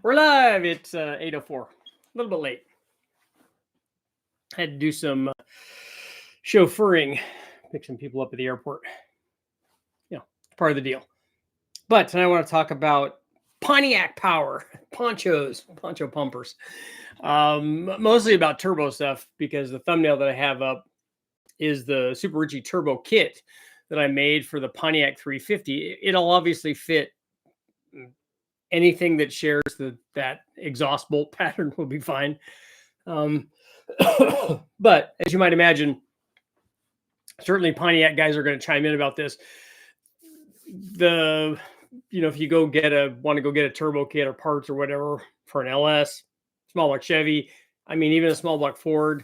We're live. It's 8:04. A little bit late. Had to do some chauffeuring, pick some people up at the airport. Part of the deal. But tonight I want to talk about Pontiac power, poncho pumpers. Mostly about turbo stuff because the thumbnail that I have up is the Super Richie turbo kit that I made for the Pontiac 350. It'll obviously fit anything that shares that exhaust bolt pattern will be fine. But as you might imagine, certainly Pontiac guys are going to chime in about this. If you want to go get a turbo kit or parts or whatever for an LS, small block Chevy, even a small block Ford,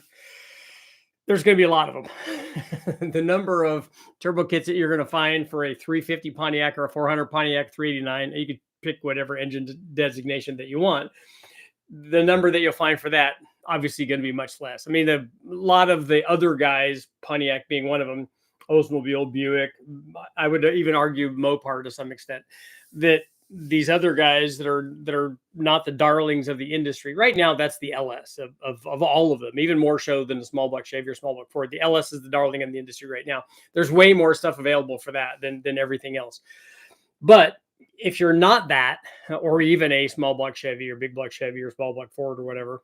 there's going to be a lot of them. The number of turbo kits that you're going to find for a 350 Pontiac or a 400 Pontiac 389, you could pick whatever engine designation that you want. The number that you'll find for that obviously going to be much less. A lot of the other guys, Pontiac being one of them, Oldsmobile, Buick, I would even argue Mopar to some extent, that these other guys that are not the darlings of the industry right now, that's the LS of all of them, even more so than the small block Chevy or small block Ford. The LS is the darling in the industry right now. There's way more stuff available for that than everything else. But if you're not that, or even a small block Chevy or big block Chevy or small block Ford or whatever,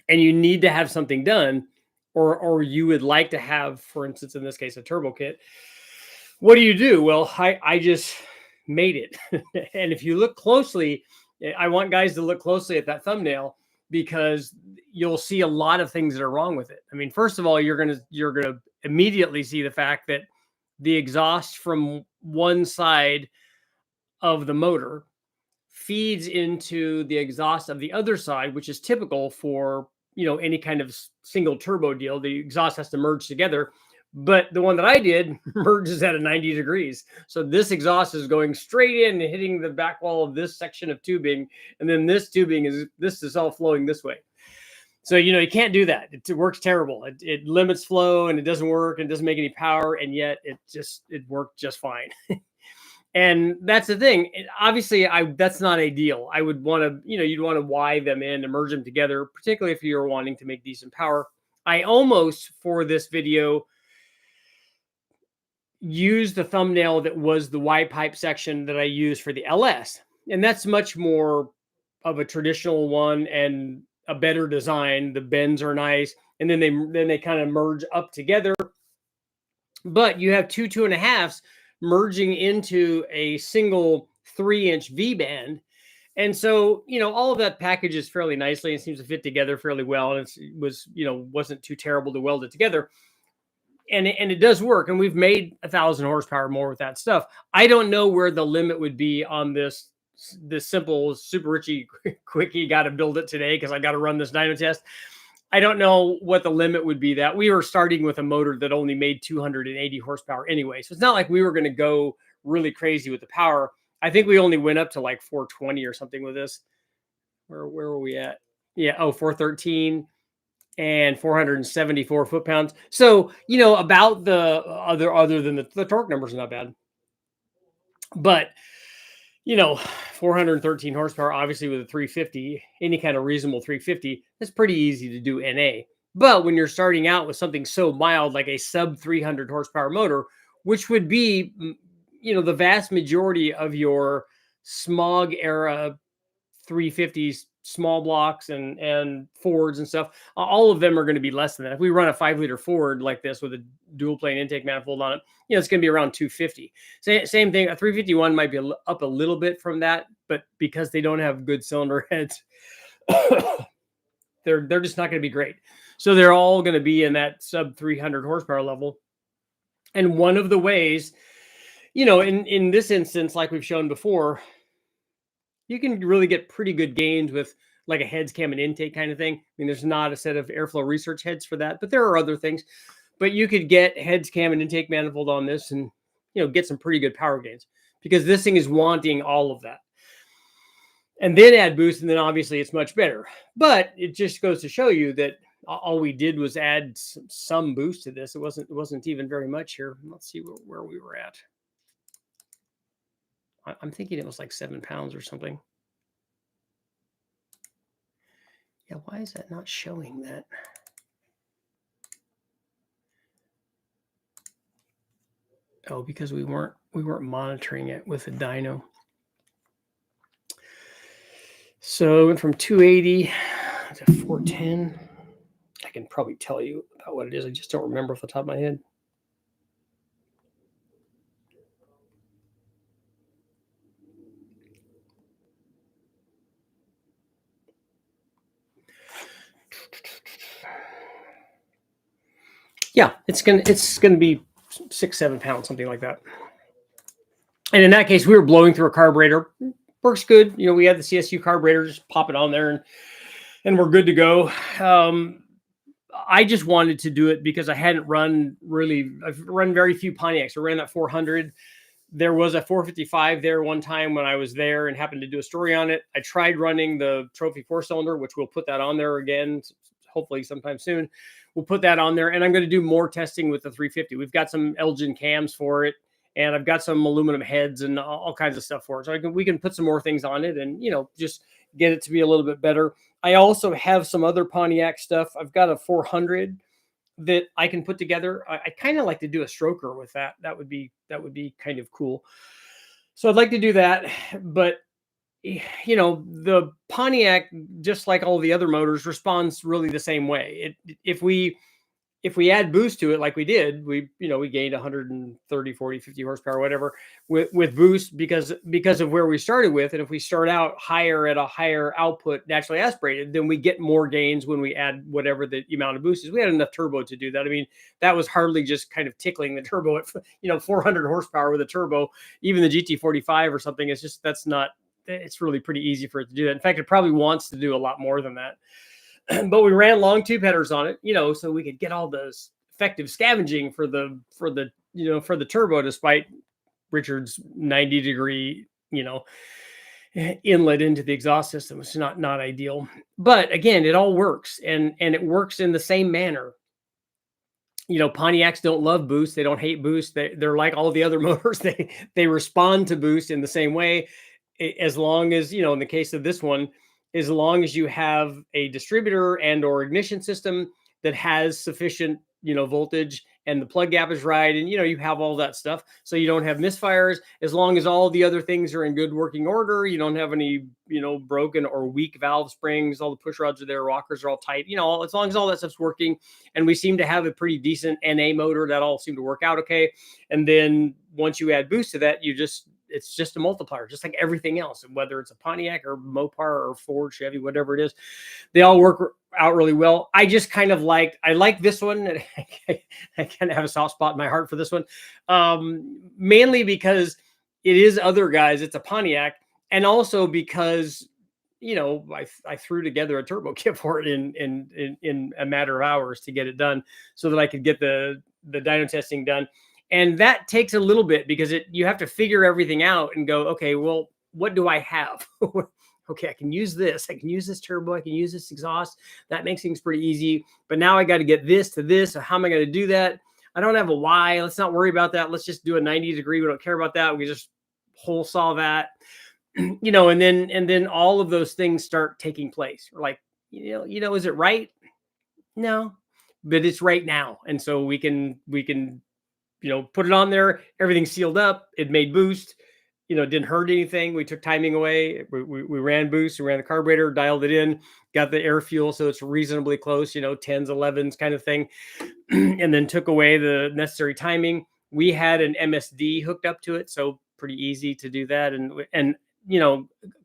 and you need to have something done, or you would like to have, for instance, in this case, a turbo kit, what do? Well, I just made it. And if you look closely, I want guys to look closely at that thumbnail because you'll see a lot of things that are wrong with it. First of all, you're gonna immediately see the fact that the exhaust from one side of the motor feeds into the exhaust of the other side, which is typical for any kind of single turbo deal. The exhaust has to merge together, but the one that I did merges at a 90 degrees. So this exhaust is going straight in and hitting the back wall of this section of tubing, and then this is all flowing this way. So you can't do that. It works terrible. It limits flow and it doesn't work and doesn't make any power, and yet it worked just fine. And that's the thing. Obviously, that's not ideal. I would want to, you'd want to Y them in and merge them together, particularly if you're wanting to make decent power. I almost, for this video, used the thumbnail that was the Y pipe section that I used for the LS. And that's much more of a traditional one and a better design. The bends are nice. And then they kind of merge up together. But you have 2.5s merging into a single 3-inch V-band. And so, all of that packages fairly nicely and seems to fit together fairly well. And wasn't too terrible to weld it together. And it does work. And we've made 1,000 horsepower more with that stuff. I don't know where the limit would be on this simple Super Richie quickie, got to build it today because I got to run this dyno test. I don't know what the limit would be. That we were starting with a motor that only made 280 horsepower anyway. So it's not like we were going to go really crazy with the power. I think we only went up to like 420 or something with this. Where were we at? Yeah. 413 and 474 foot-pounds. So, about the other than the torque numbers are not bad. But, 413 horsepower, obviously with a 350, any kind of reasonable 350, that's pretty easy to do NA. But when you're starting out with something so mild like a sub 300 horsepower motor, which would be, the vast majority of your smog era 350s, small blocks and Fords and stuff, all of them are going to be less than that. If we run a 5-liter Ford like this with a dual plane intake manifold on it, it's going to be around 250. Same thing. A 351 might be up a little bit from that, but because they don't have good cylinder heads, they're just not going to be great. So they're all going to be in that sub 300 horsepower level. And one of the ways, in this instance, like we've shown before, you can really get pretty good gains with like a heads, cam, and intake kind of thing. There's not a set of airflow research heads for that, but there are other things. But you could get heads, cam, and intake manifold on this and, get some pretty good power gains because this thing is wanting all of that. And then add boost, and then obviously it's much better. But it just goes to show you that all we did was add some boost to this. It wasn't even very much here. Let's see where we were at. I'm thinking it was like 7 pounds or something. Yeah, why is that not showing that? Oh, because we weren't monitoring it with the dyno. So it went from 280 to 410. I can probably tell you about what it is. I just don't remember off the top of my head. Yeah, it's gonna be 6-7 pounds, something like that. And in that case, we were blowing through a carburetor. Works good. You know, we had the CSU carburetor, just pop it on there and we're good to go. I just wanted to do it because I hadn't run really. I've run very few Pontiacs. I ran that 400. There was a 455 there one time when I was there and happened to do a story on it. I tried running the trophy 4-cylinder, which we'll put that on there again, hopefully sometime soon. We'll put that on there, and I'm going to do more testing with the 350. We've got some Elgin cams for it, and I've got some aluminum heads and all kinds of stuff for it. So we can put some more things on it and, you know, just get it to be a little bit better. I also have some other Pontiac stuff. I've got a 400 that I can put together. I kind of like to do a stroker with that. That would be kind of cool. So I'd like to do that, but you know, the Pontiac, just like all the other motors, responds really the same way. If we add boost to it, like we did, we gained 130, 40, 50 horsepower, whatever, with boost because of where we started with. And if we start out higher at a higher output, naturally aspirated, then we get more gains when we add whatever the amount of boost is. We had enough turbo to do that. I mean, that was hardly just kind of tickling the turbo at 400 horsepower with a turbo. Even the GT45 or something, it's really pretty easy for it to do that. In fact, it probably wants to do a lot more than that. But we ran long tube headers on it, so we could get all those effective scavenging for the turbo, despite Richard's 90-degree, inlet into the exhaust system, which is not ideal. But again, it all works, and it works in the same manner. Pontiacs don't love boost. They don't hate boost. They're like all the other motors. They respond to boost in the same way, as long as, in the case of this one, as long as you have a distributor and or ignition system that has sufficient, voltage, and the plug gap is right, and you have all that stuff, so you don't have misfires. As long as all the other things are in good working order, you don't have any broken or weak valve springs, all the push rods are there, rockers are all tight, as long as all that stuff's working. And we seem to have a pretty decent NA motor that all seemed to work out okay. And then once you add boost to that, it's just a multiplier, just like everything else. And whether it's a Pontiac or Mopar or Ford, Chevy, whatever it is, they all work out really well. I just kind of I like this one. I kind of have a soft spot in my heart for this one, mainly because it is other guys. It's a Pontiac, and also because I threw together a turbo kit for it in a matter of hours to get it done, so that I could get the dyno testing done. And that takes a little bit because you have to figure everything out and go, okay, well, what do I have? Okay, I can use this. I can use this turbo. I can use this exhaust. That makes things pretty easy. But now I got to get this to this. So how am I going to do that? I don't have a why. Let's not worry about that. Let's just do a 90-degree. We don't care about that. We just hole saw that, and then all of those things start taking place. We're like, is it right? No, but it's right now. And so we can put it on there, everything's sealed up. It made boost, didn't hurt anything. We took timing away. We ran boost, we ran the carburetor, dialed it in, got the air fuel, so it's reasonably close, 10s, 11s kind of thing, and then took away the necessary timing. We had an MSD hooked up to it, so pretty easy to do that. And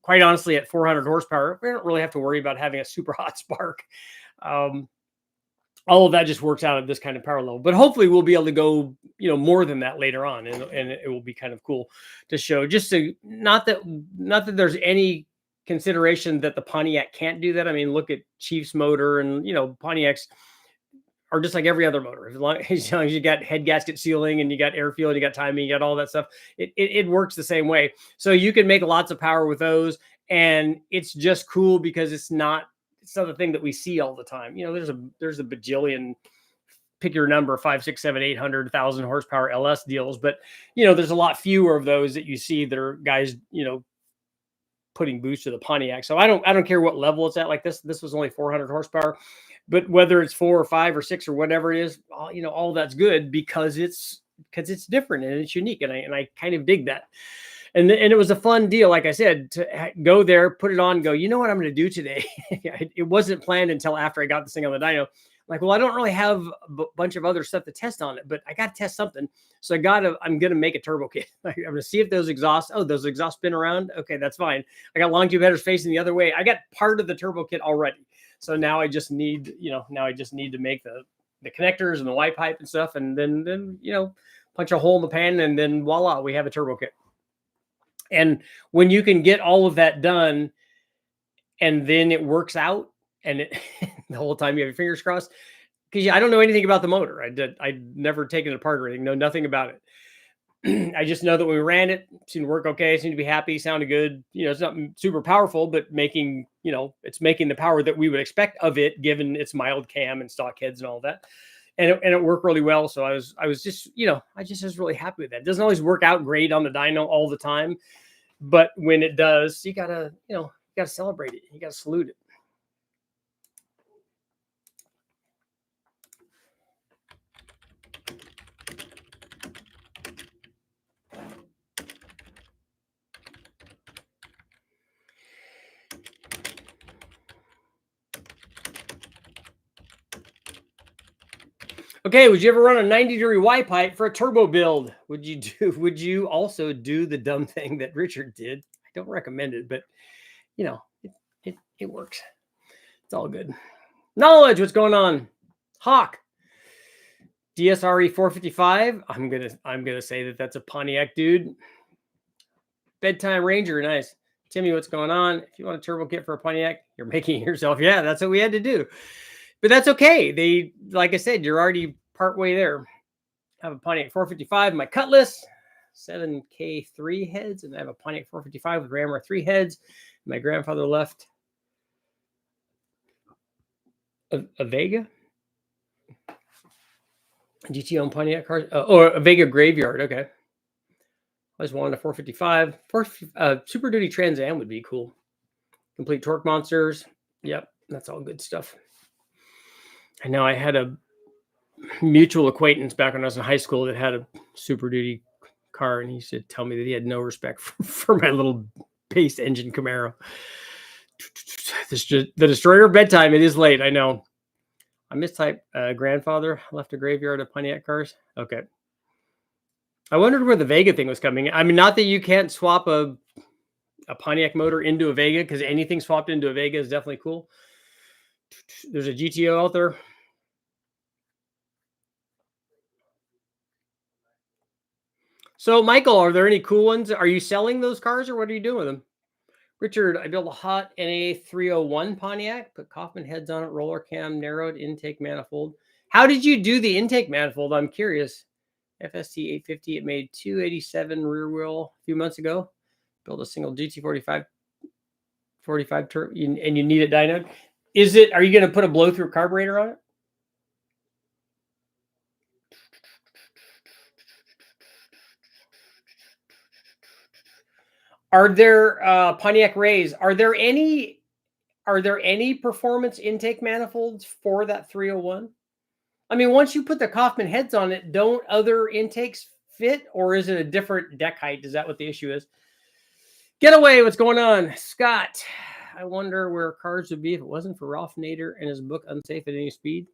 quite honestly, at 400 horsepower, we don't really have to worry about having a super hot spark. All of that just works out at this kind of power level, but hopefully we'll be able to go, more than that later on. And it will be kind of cool to show, just to not that there's any consideration that the Pontiac can't do that. I mean, look at Chief's motor, and, Pontiacs are just like every other motor. As long as you got head gasket sealing and you got air fuel, and you got timing, you got all that stuff, it works the same way. So you can make lots of power with those. And it's just cool because it's not the thing that we see all the time. There's a bajillion, pick your number, 5, 6, 7, 800,000 horsepower LS deals, but there's a lot fewer of those that you see that are guys, putting boost to the Pontiac. So I don't care what level it's at. Like this was only 400 horsepower, but whether it's 4 or 5 or 6 or whatever it is, all that's good because it's different and it's unique, and I kind of dig that. And it was a fun deal, like I said, to go there, put it on, go, you know what I'm going to do today? It wasn't planned until after I got this thing on the dyno. Like, well, I don't really have a bunch of other stuff to test on it, but I got to test something. So I'm going to make a turbo kit. I'm going to see if those exhausts spin around. Okay, that's fine. I got long tube headers facing the other way. I got part of the turbo kit already. So now I just need, to make the connectors and the Y pipe and stuff. And then punch a hole in the pan, and then voila, we have a turbo kit. And when you can get all of that done and then it works out, and the whole time you have your fingers crossed, because I don't know anything about the motor. I'd never taken it apart or anything, know nothing about it. I just know that when we ran it seemed to work okay, seemed to be happy, sounded good. It's not super powerful, but it's making the power that we would expect of it, given its mild cam and stock heads and all that. And it worked really well. So I was just, I just was really happy with that. It doesn't always work out great on the dyno all the time, but when it does, you gotta celebrate it. You gotta salute it. Okay, would you ever run a 90-degree Y pipe for a turbo build? Would you also do the dumb thing that Richard did? I don't recommend it, but it works. It's all good. Knowledge, what's going on? Hawk. DSRE 455. I'm gonna say that's a Pontiac dude. Bedtime Ranger, nice. Timmy, what's going on? If you want a turbo kit for a Pontiac, you're making it yourself. Yeah, that's what we had to do. But that's okay. Like I said, you're already partway there. I have a Pontiac 455 in my Cutlass, 7K3 heads, and I have a Pontiac 455 with Rammer 3 heads. My grandfather left a Vega, GTO and Pontiac cars, or a Vega Graveyard. Okay, I just wanted a 455. Super Duty Trans Am would be cool. Complete torque monsters. Yep, that's all good stuff. I know I had a mutual acquaintance back when I was in high school that had a Super Duty car, and he said, tell me that he had no respect for my little base engine Camaro. The destroyer of bedtime. It is late. I know. I mistyped grandfather left a graveyard of Pontiac cars. Okay. I wondered where the Vega thing was coming. I mean, not that you can't swap a Pontiac motor into a Vega, because anything swapped into a Vega is definitely cool. There's a GTO out there. So, Michael, are there any cool ones? Are you selling those cars, or what are you doing with them? Richard, I built a hot NA 301 Pontiac, put Kaufman heads on it, roller cam, narrowed intake manifold. How did you do the intake manifold? I'm curious. FST 850, it made 287 rear wheel a few months ago. Built a single GT45 and you need it dynoed. Are you going to put a blow through carburetor on it? Are there Pontiac Rays? Are there any performance intake manifolds for that 301? I mean, once you put the Kaufman heads on it, don't other intakes fit, or is it a different deck height? Is that what the issue is? Getaway, what's going on? Scott, I wonder where cars would be if it wasn't for Ralph Nader and his book Unsafe at Any Speed.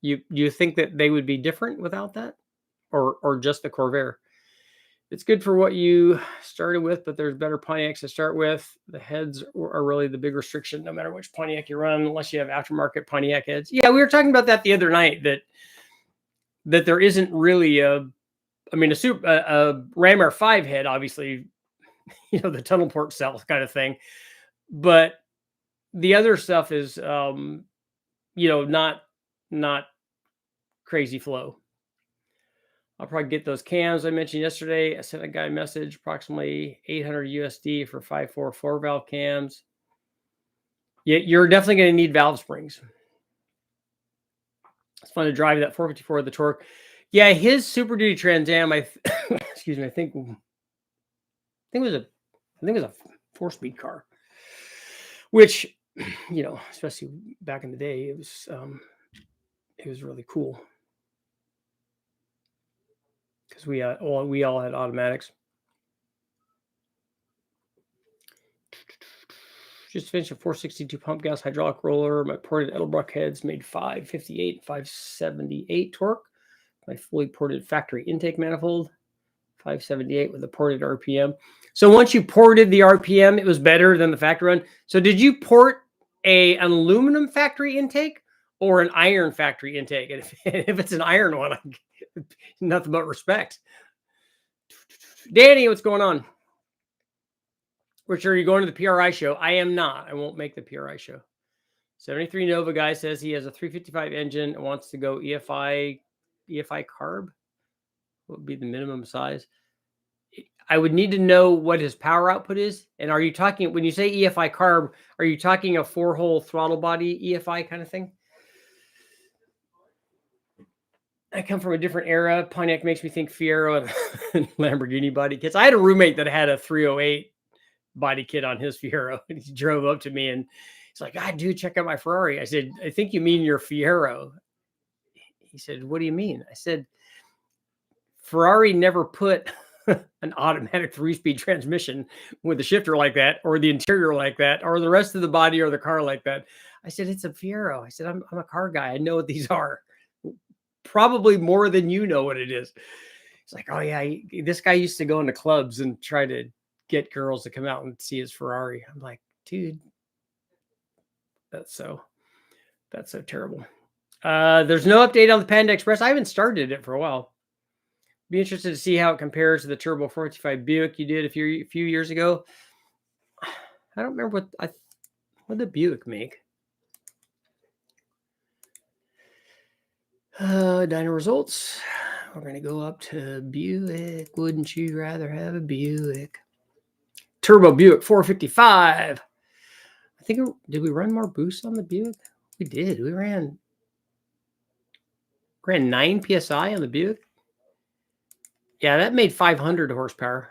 You think that they would be different without that, or just the Corvair? It's good for what you started with, but there's better Pontiacs to start with. The heads are really the big restriction, no matter which Pontiac you run, unless you have aftermarket Pontiac heads. Yeah, we were talking about that the other night, that there isn't really a Ram R5 head, obviously, the tunnel port cell kind of thing. But the other stuff is, not crazy flow. I'll probably get those cams I mentioned yesterday. I sent a guy a message, approximately 800 USD for 544 valve cams. Yeah, you're definitely going to need valve springs. It's fun to drive that 454 with the torque. Yeah, his Super Duty Trans Am, excuse me, I think it was a 4-speed car, which, you know, especially back in the day, it was really cool because we all had automatics. Just finished a 462 pump gas hydraulic roller. My ported Edelbrock heads made 558 and 578 torque. My fully ported factory intake manifold, 578 with a ported RPM. So once you ported the RPM, it was better than the factory run. So did you port an aluminum factory intake or an iron factory intake? And if it's an iron one, nothing but respect. Danny, what's going on? Richard, are you going to the PRI show? I am not. I won't make the PRI show. 73 Nova guy says he has a 355 engine and wants to go EFI carb. What would be the minimum size? I would need to know what his power output is. And are you talking, when you say EFI carb, are you talking a 4-hole throttle body EFI kind of thing? I come from a different era. Pontiac makes me think Fiero and Lamborghini body kits. I had a roommate that had a 308 body kit on his Fiero. And he drove up to me and he's like, "Ah, dude, check out my Ferrari." I said, "I think you mean your Fiero." He said, "What do you mean?" I said, "Ferrari never put an automatic 3-speed transmission with a shifter like that, or the interior like that, or the rest of the body or the car like that." I said, "It's a Fiero." I said, I'm a car guy. I know what these are. Probably more than you know what it is." It's like, "Oh yeah, this guy used to go into clubs and try to get girls to come out and see his Ferrari." I'm like, dude, that's so terrible. There's no update on the Panda Express. I haven't started it for a while. Be interested to see how it compares to the Turbo 455 Buick you did a few years ago. I don't remember what did Buick make. Dyno results. We're going to go up to Buick. Wouldn't you rather have a Buick? Turbo Buick 455. I think, did we run more boost on the Buick? We did. We ran 9 PSI on the Buick. Yeah, that made 500 horsepower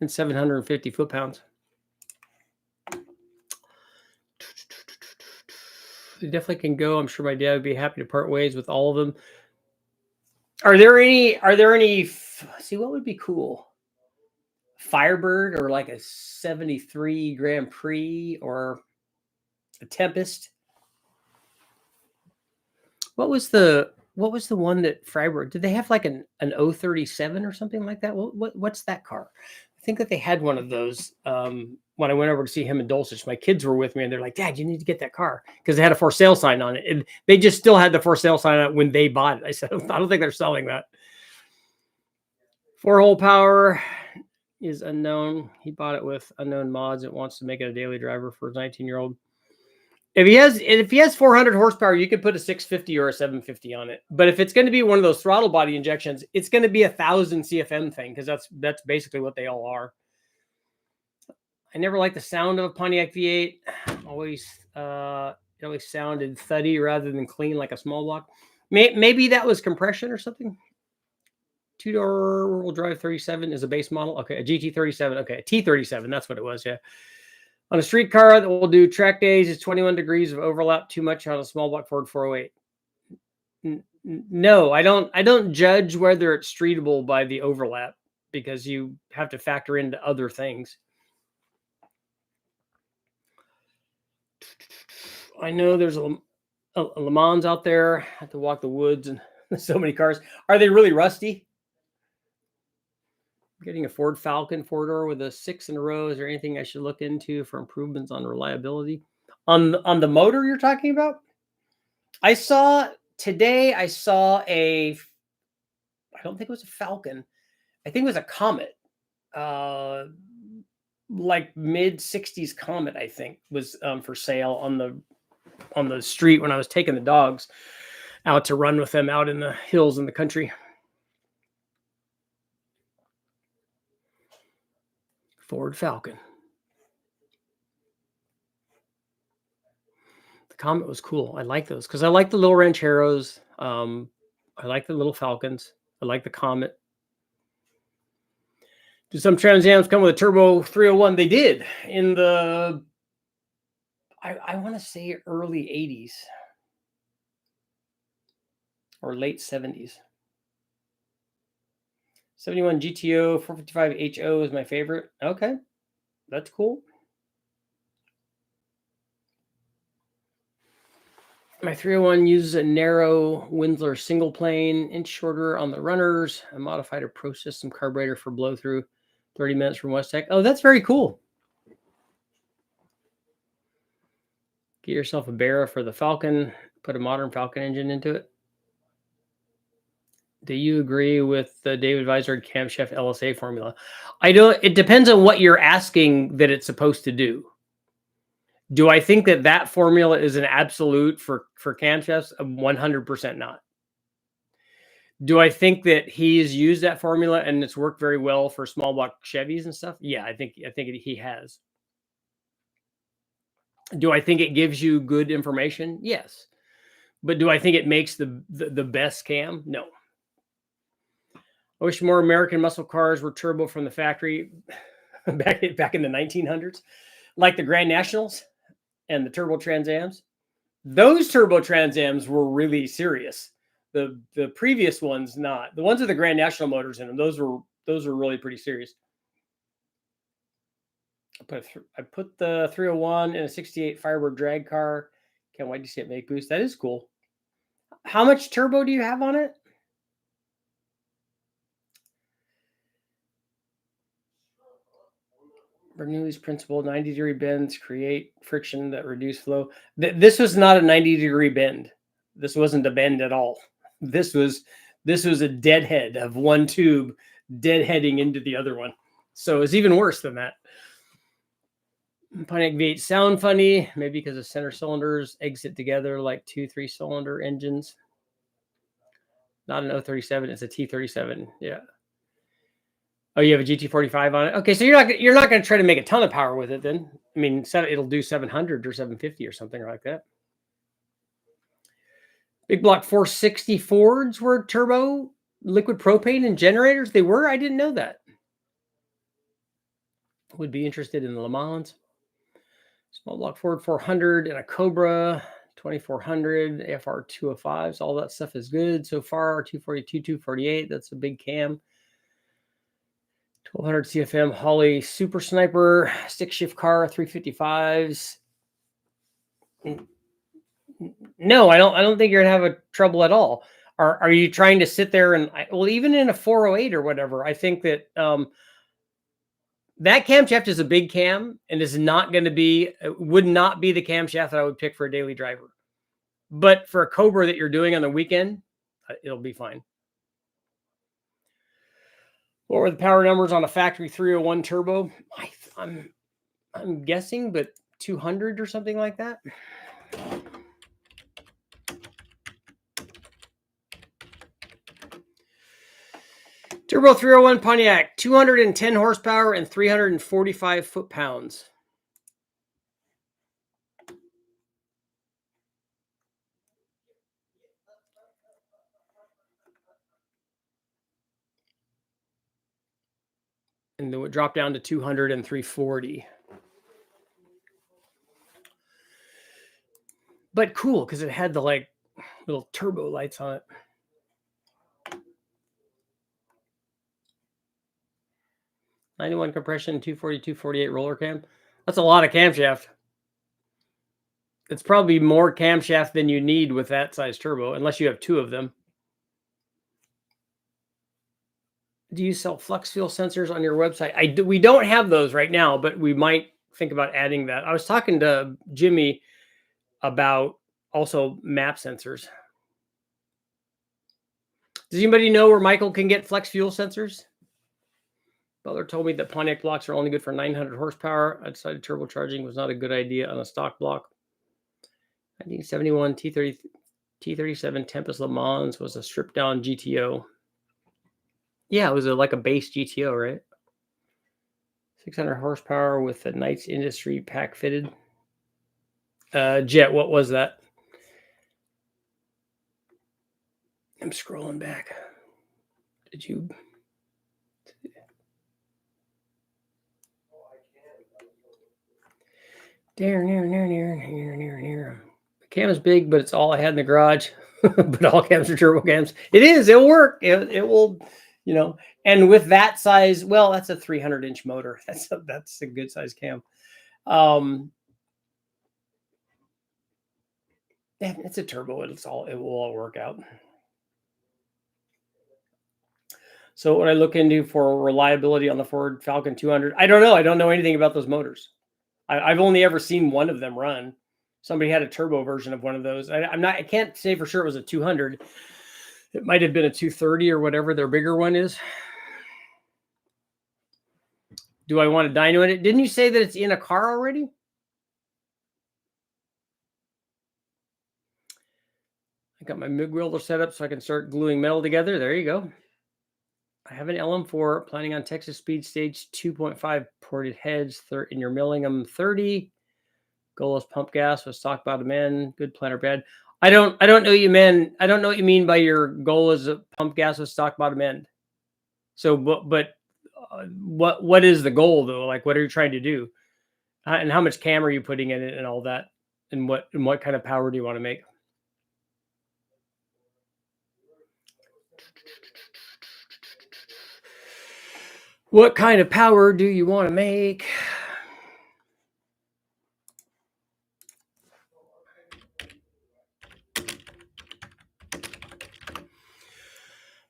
and 750 foot-pounds. They definitely can go. I'm sure my dad would be happy to part ways with all of them. Are there any, see, what would be cool? Firebird or like a 73 Grand Prix or a Tempest? What was the one that Freiburg, did they have like an 037 or something like that? What's that car? I think that they had one of those when I went over to see him in Dulcich. My kids were with me and they're like, "Dad, you need to get that car," because they had a for sale sign on it. And they just still had the for sale sign on it when they bought it. I said, "I don't think they're selling that." 4-hole power is unknown. He bought it with unknown mods and wants to make it a daily driver for his 19-year-old. If he has 400 horsepower, you could put a 650 or a 750 on it. But if it's going to be one of those throttle body injections, it's going to be 1,000 CFM thing, because that's basically what they all are. I never liked the sound of a Pontiac V8. It always sounded thuddy rather than clean like a small block. Maybe that was compression or something. 2-door rear-wheel drive 37 is a base model. Okay, a GT37. Okay, a T37. That's what it was. Yeah. On a street car that will do track days, is 21 degrees of overlap too much on a small block Ford 408? No, I don't judge whether it's streetable by the overlap, because you have to factor into other things. I know there's a Le Mans out there. I have to walk the woods and there's so many cars. Are they really rusty? Getting a Ford Falcon 4-door with a 6 in a row. Is there anything I should look into for improvements on reliability? On the motor you're talking about? I saw a, I don't think it was a Falcon. I think it was a Comet. Like mid-60s Comet, I think, was for sale on the street when I was taking the dogs out to run with them out in the hills in the country. Ford Falcon. The Comet was cool. I like those because I like the little Rancheros. I like the little Falcons. I like the Comet. Do some Trans Ams come with a turbo 301? They did in the, I want to say early 80s or late 70s. 71 GTO 455 HO is my favorite. Okay, that's cool. My 301 uses a narrow Winsler single plane, inch shorter on the runners. I modified a Pro System carburetor for blow through. 30 minutes from West Tech. Oh, that's very cool. Get yourself a Barra for the Falcon. Put a modern Falcon engine into it. Do you agree with the David Vizard camshaft LSA formula? I don't. It depends on what you're asking that it's supposed to do. Do I think that that formula is an absolute for camshafts? 100% not. Do I think that he's used that formula and it's worked very well for small block Chevys and stuff? Yeah, I think he has. Do I think it gives you good information? Yes. But do I think it makes the best cam? No. I wish more American muscle cars were turbo from the factory back in the 1900s, like the Grand Nationals and the turbo Trans Ams. Those turbo Trans Ams were really serious. The previous ones not. The ones with the Grand National motors in them, those were really pretty serious. I put the 301 in a 68 Firebird drag car. Can't wait to see it make boost. That is cool. How much turbo do you have on it? Bernoulli's principle, 90-degree bends create friction that reduce flow. This was not a 90-degree bend. This wasn't a bend at all. This was a deadhead of one tube deadheading into the other one. So it's even worse than that. Pontiac V8 sound funny, maybe because the center cylinders exit together like 2 3-cylinder engines. Not an 037, it's a T37. Yeah. Oh, you have a GT45 on it. Okay, so you're not going to try to make a ton of power with it then. I mean, it'll do 700 or 750 or something like that. Big block 460 Fords were turbo liquid propane and generators. They were. I didn't know that. Would be interested in the Le Mans. Small block Ford 400 and a Cobra 2400 AFR 205s. All that stuff is good so far. 242, 248. That's a big cam. 1200 CFM Holly Super Sniper stick shift car 355s. No, I don't think you're gonna have a trouble at all. Are you trying to sit there and even in a 408 or whatever? I think that that camshaft is a big cam and is not going to be, would not be the camshaft that I would pick for a daily driver. But for a Cobra that you're doing on the weekend, it'll be fine. What were the power numbers on a factory 301 turbo? I'm guessing, but 200 or something like that. Turbo 301 Pontiac, 210 horsepower and 345 foot-pounds. And then it dropped down to 200 and 340. But cool, because it had the little turbo lights on it. '91 compression, 240, 248 roller cam. That's a lot of camshaft. It's probably more camshaft than you need with that size turbo, unless you have two of them. Do you sell flux fuel sensors on your website? We don't have those right now, but we might think about adding that. I was talking to Jimmy about also map sensors. Does anybody know where Michael can get flex fuel sensors? Butler told me that Pontiac blocks are only good for 900 horsepower. I decided turbocharging was not a good idea on a stock block. 1971 T37 Tempest Le Mans was a stripped down GTO. Yeah, it was like a base GTO, right? 600 horsepower with the Knights Industry pack fitted. Jet, what was that? I'm scrolling back. Did you? The cam is big, but it's all I had in the garage. But all cams are turbo cams. It is. It'll work. It will, you know. And with that size, well, that's a 300-inch motor. That's a good size cam. Yeah, it's a turbo. It will all work out. So what I look into for reliability on the Ford Falcon 200, I don't know. I don't know anything about those motors. I've only ever seen one of them run. Somebody had a turbo version of one of those. I can't say for sure it was a 200. It might have been a 230 or whatever their bigger one is. Do I want a dyno in it? Didn't you say that it's in a car already? I got my MIG welder set up so I can start gluing metal together. There you go. I have an LM4 planning on Texas Speed Stage 2.5 ported heads in your Millingham 30. Goal is pump gas with stock bottom end. Good plan or bad? I don't know you, man. I don't know what you mean by your goal is a pump gas with stock bottom end. So, but what is the goal though? Like, what are you trying to do? And how much cam are you putting in it and all that? And what kind of power do you want to make? What kind of power do you want to make?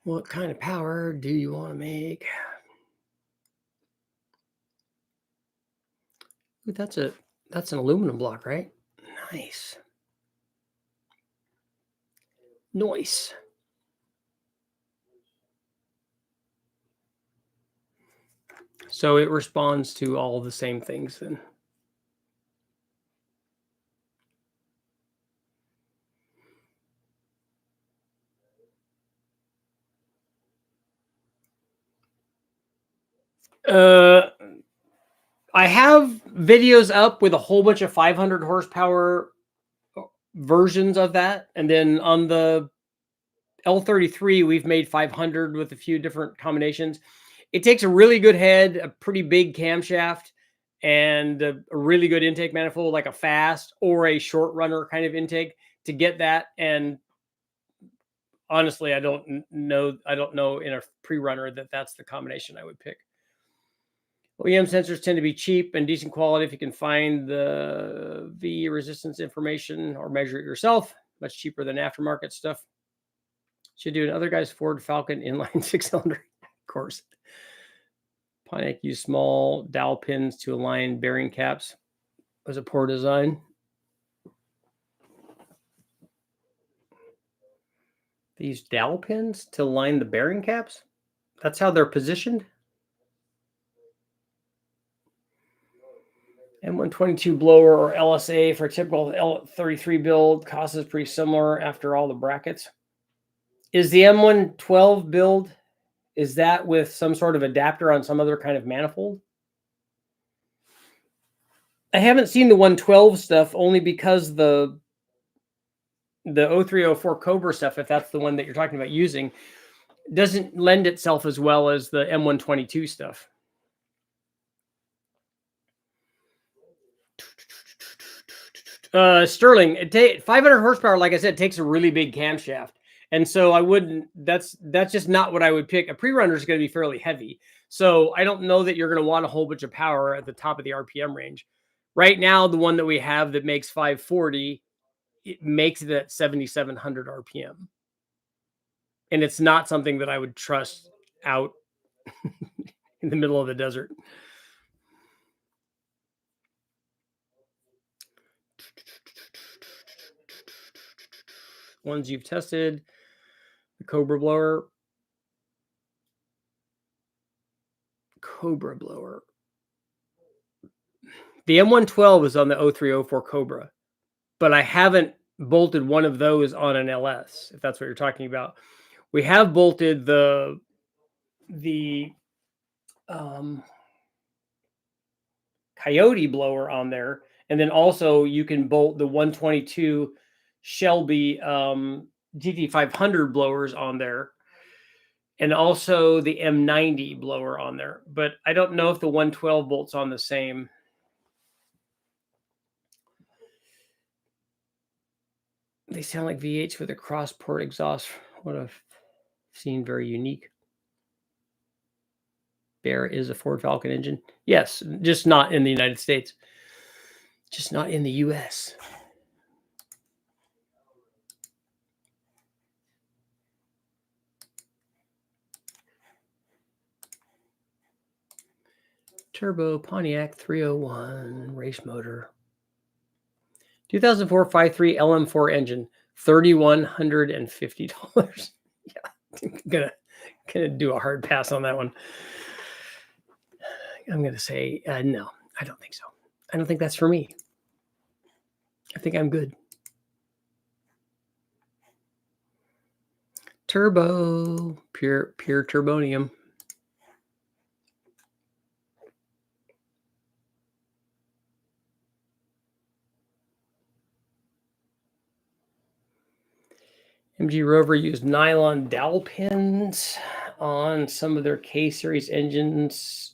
What kind of power do you want to make? Ooh, that's an aluminum block, right? Nice. Nice. So it responds to all the same things then. I have videos up with a whole bunch of 500 horsepower versions of that. And then on the L33, we've made 500 with a few different combinations. It takes a really good head, a pretty big camshaft, and a really good intake manifold, like a fast or a short runner kind of intake to get that. And honestly, I don't know in a pre-runner that's the combination I would pick. OEM sensors tend to be cheap and decent quality if you can find the V resistance information or measure it yourself. Much cheaper than aftermarket stuff. Should do another guy's Ford Falcon inline 6-cylinder, of course. Pontiac used small dowel pins to align bearing caps. It was a poor design. They use dowel pins to align the bearing caps? That's how they're positioned? M122 blower or LSA for a typical L33 build. Cost is pretty similar after all the brackets. Is the M112 build, is that with some sort of adapter on some other kind of manifold? I haven't seen the 112 stuff only because the 0304 Cobra stuff, if that's the one that you're talking about using, doesn't lend itself as well as the M122 stuff. Sterling, 500 horsepower, like I said, takes a really big camshaft. And so I wouldn't, that's just not what I would pick. A pre-runner is going to be fairly heavy. So I don't know that you're going to want a whole bunch of power at the top of the RPM range. Right now, the one that we have that makes 540, it makes it at 7,700 RPM. And it's not something that I would trust out in the middle of the desert. Ones you've tested, the Cobra blower. The M112 is on the 0304 Cobra, but I haven't bolted one of those on an LS, if that's what you're talking about. We have bolted the Coyote blower on there, and then also you can bolt the 122 Shelby GT500 blowers on there, and also the M90 blower on there. But I don't know if the 112 bolts on the same. They sound like V8s with a cross port exhaust. What I've seen, very unique. Bear is a Ford Falcon engine. Yes, just not in the United States. Just not in the US. Turbo Pontiac 301 race motor. 2004 5.3 LM4 engine, $3,150. Yeah, gonna do a hard pass on that one. I'm gonna say no. I don't think so. I don't think that's for me. I think I'm good. Turbo, pure turbonium. MG Rover used nylon dowel pins on some of their K series engines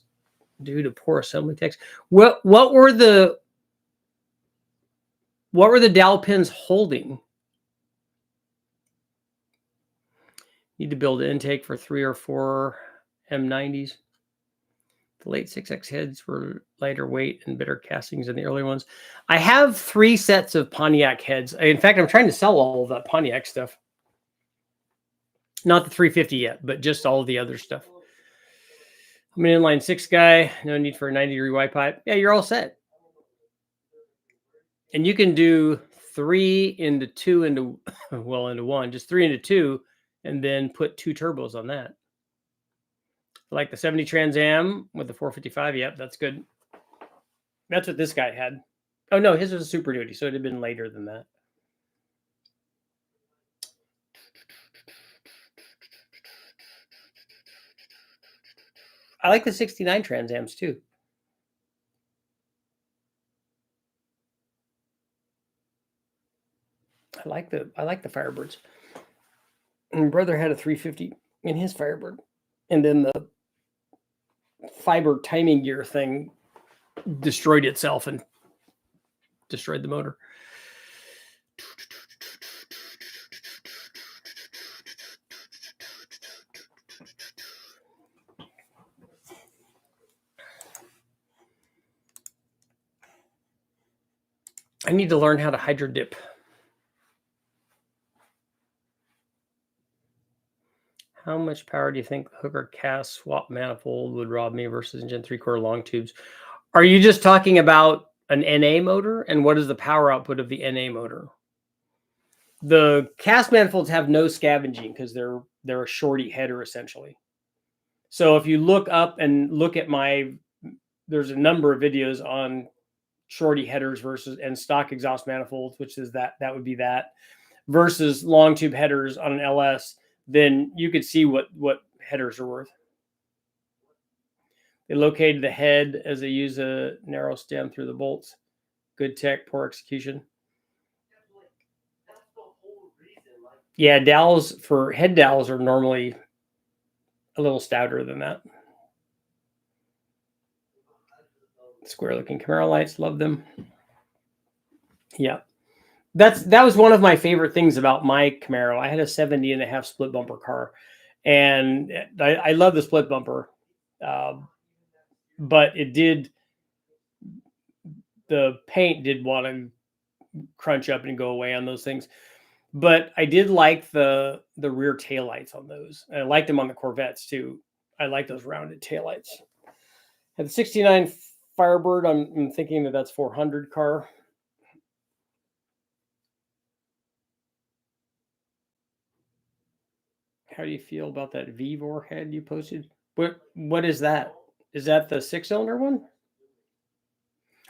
due to poor assembly techs. What were the dowel pins holding? Need to build an intake for 3 or 4 M90s. The late 6X heads were lighter weight and better castings than the early ones. I have 3 sets of Pontiac heads. In fact, I'm trying to sell all of that Pontiac stuff. Not the 350 yet, but just all of the other stuff. I'm an inline 6 guy. No need for a 90-degree Y pipe. Yeah, you're all set. And you can do 3 into 2 into, well, into 1. Just 3 into 2, and then put 2 turbos on that. Like the 70 Trans Am with the 455. Yep, that's good. That's what this guy had. Oh, no, his was a Super Duty, so it had been later than that. I like the 69 Trans Ams too. I like the Firebirds. And my brother had a 350 in his Firebird, and then the fiber timing gear thing destroyed itself and destroyed the motor. I need to learn how to hydro dip. How much power do you think the hooker cast swap manifold would rob me versus Gen 3-quarter long tubes? Are you just talking about an NA motor? And what is the power output of the NA motor? The cast manifolds have no scavenging because they're a shorty header essentially. So if you look up and look at there's a number of videos on shorty headers versus and stock exhaust manifolds, which is that would be that, versus long tube headers on an LS, then you could see what headers are worth. They located the head as they use a narrow stem through the bolts. Good tech, poor execution. Yeah, dowels for head dowels are normally a little stouter than that. Square looking Camaro lights, love them. Yeah. That was one of my favorite things about my Camaro. I had a 70.5 split bumper car, and I love the split bumper, but the paint did want to crunch up and go away on those things. But I did like the rear taillights on those. And I liked them on the Corvettes too. I like those rounded taillights. Had the 69 Firebird. I'm thinking that's 400 car. How do you feel about that Vivor head you posted? What is that? Is that the 6-cylinder one?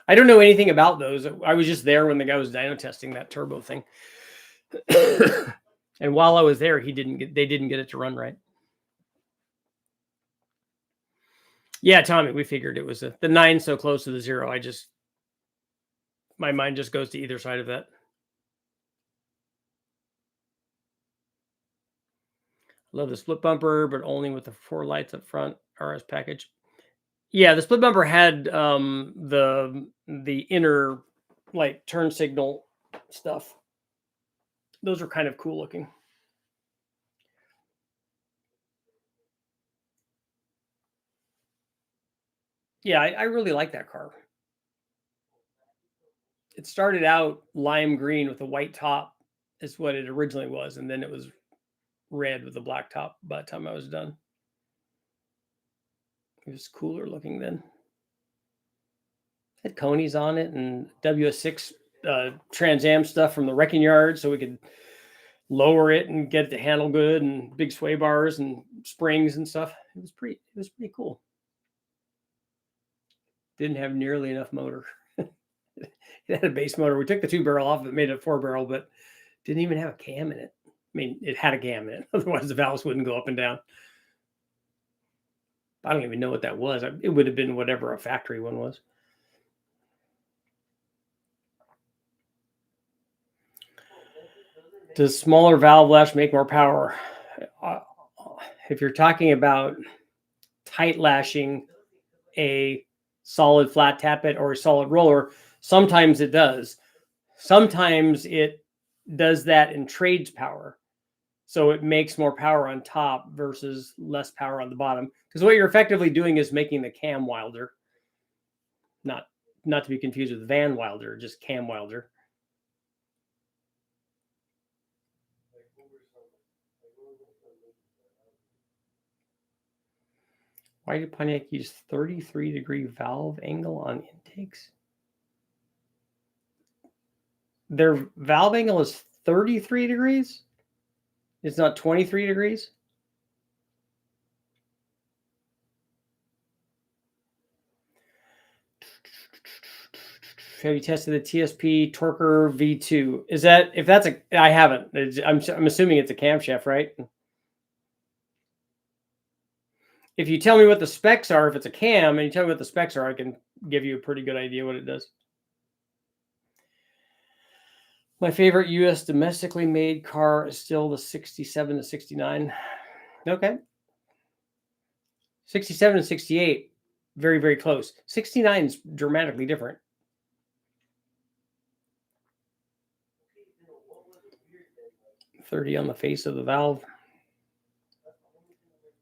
I don't know anything about those. I was just there when the guy was dyno testing that turbo thing. And while I was there, they didn't get it to run right. Yeah, Tommy, we figured it was the 9 so close to the 0. My mind just goes to either side of that. Love the split bumper, but only with the 4 lights up front RS package. Yeah, the split bumper had the inner like turn signal stuff. Those are kind of cool looking. Yeah, I really like that car. It started out lime green with a white top, is what it originally was, and then it was red with a black top by the time I was done. It was cooler looking then. Had conies on it and WS6 Trans Am stuff from the wrecking yard, so we could lower it and get it to handle good, and big sway bars and springs and stuff. It was pretty cool. Didn't have nearly enough motor. It had a base motor. We took the 2-barrel off, it made it a 4-barrel, but didn't even have a cam in it. I mean, it had a cam in it. Otherwise, the valves wouldn't go up and down. I don't even know what that was. It would have been whatever a factory one was. Does smaller valve lash make more power? If you're talking about tight lashing a solid flat tappet or a solid roller, sometimes it does. Sometimes it does that and trades power. So it makes more power on top versus less power on the bottom. Because what you're effectively doing is making the cam wilder. Not to be confused with Van Wilder, just cam wilder. Why did Pontiac use 33-degree valve angle on intakes? Their valve angle is 33 degrees? It's not 23 degrees? Have you tested the TSP Torker V2? Is that, if that's a, I haven't. I'm assuming it's a camshaft, right? If you tell me what the specs are, if it's a cam, and you tell me what the specs are, I can give you a pretty good idea what it does. My favorite U.S. domestically made car is still the 67 to 69. Okay. 67 to 68, very, very close. 69 is dramatically different. $30 on the face of the valve.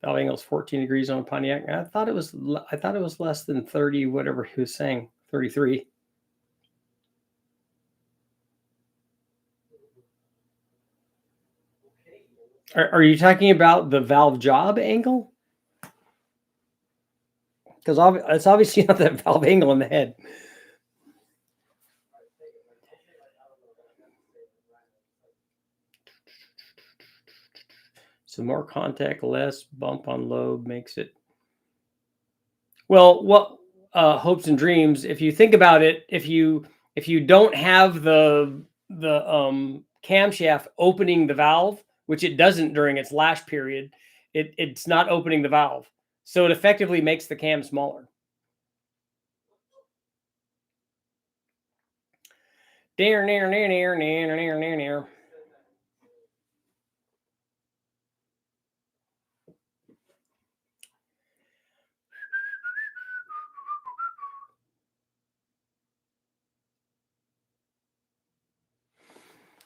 Valve angle is 14 degrees on a Pontiac. I thought it was less than 30, whatever he was saying, 33. Are you talking about the valve job angle? Because it's obviously not that valve angle in the head. So more contact, less bump on lobe makes it. Well, what hopes and dreams? If you think about it, if you don't have the camshaft opening the valve, which it doesn't during its lash period, it's not opening the valve, so it effectively makes the cam smaller.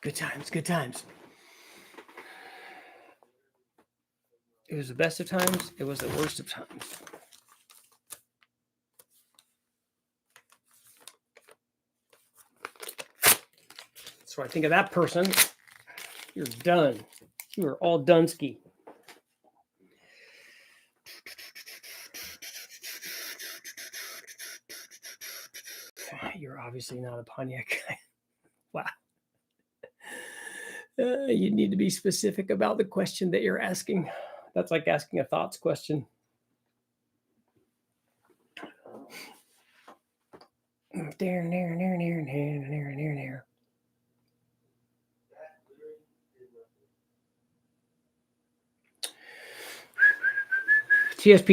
Good times, good times. It was the best of times. It was the worst of times. So I think of that person. You're done. You are all Dunsky. You're obviously not a Pontiac guy. Wow. You need to be specific about the question that you're asking. That's like asking a thoughts question. TSP